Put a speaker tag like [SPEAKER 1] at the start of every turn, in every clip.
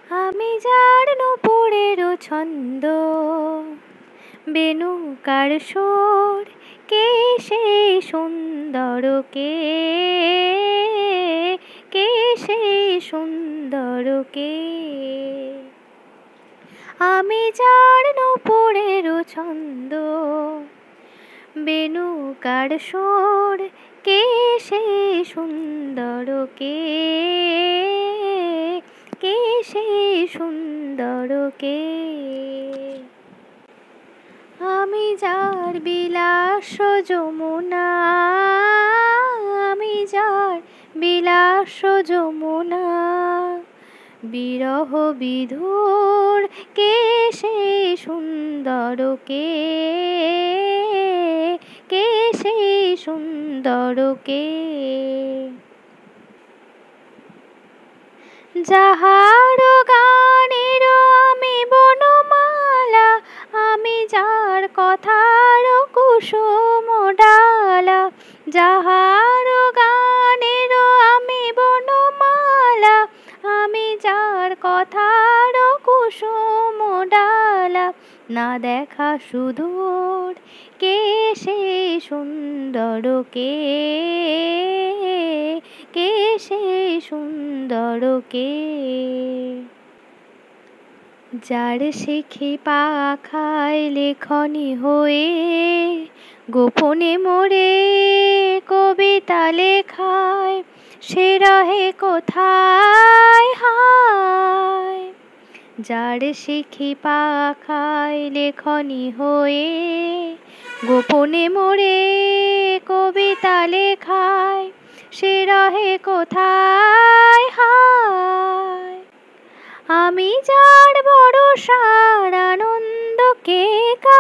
[SPEAKER 1] আমি যার নূপুরের ছন্দ, বেণু কার সুর, কে সেই সুন্দর, কে কে সেই সুন্দর, কে? আমি যার নূপুরের ছন্দ, বেণু কার সুর, কে সেই সুন্দর, কে কে সেই সুন্দর, কে? আমি যার বিলাস যমুনা, আমি যার বিলাস যমুনা, বিরহ বিধুর, কে সেই সুন্দর, কে কে সেই সুন্দর, কে? যাহার গানের আমি বনমালা, আমি যার কথার কুসুম ডালা, যাহার গানের আমি বনমালা, আমি যার কথার কুসুম ডালা, না দেখা সুদূর, কে সেই সুন্দর, কে কে সেই সুন্দর, কে? যার শিখি পাখায় লেখনি হয়ে, গোপনে মোরে কবিতা লেখায়, সে রহে কোথায় হায়? যার শিখি পাখায় লেখনি হয়ে, গোপনে মোরে কবিতা লেখায়, সে রহে কোথায় হায়? আমি যার ভরসার আনন্দ কেকা,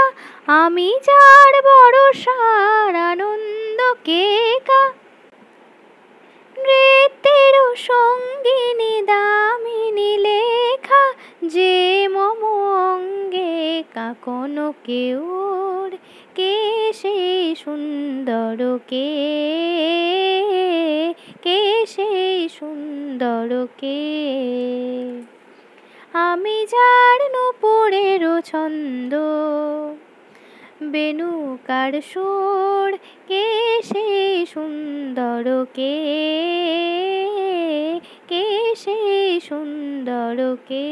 [SPEAKER 1] আমি যার ভরসার আনন্দ কেকা, নৃত্যের সঙ্গিনী দামিনী লেখা, যে মম অঙ্গে কাঁকনো কেউর, কে সেই সুন্দর, কে কে সেই সুন্দর, কে? আমি যার নূপুরের ছন্দ, বেণু কার সুর, কে সেই সুন্দর, কে কে সেই সুন্দর, কে?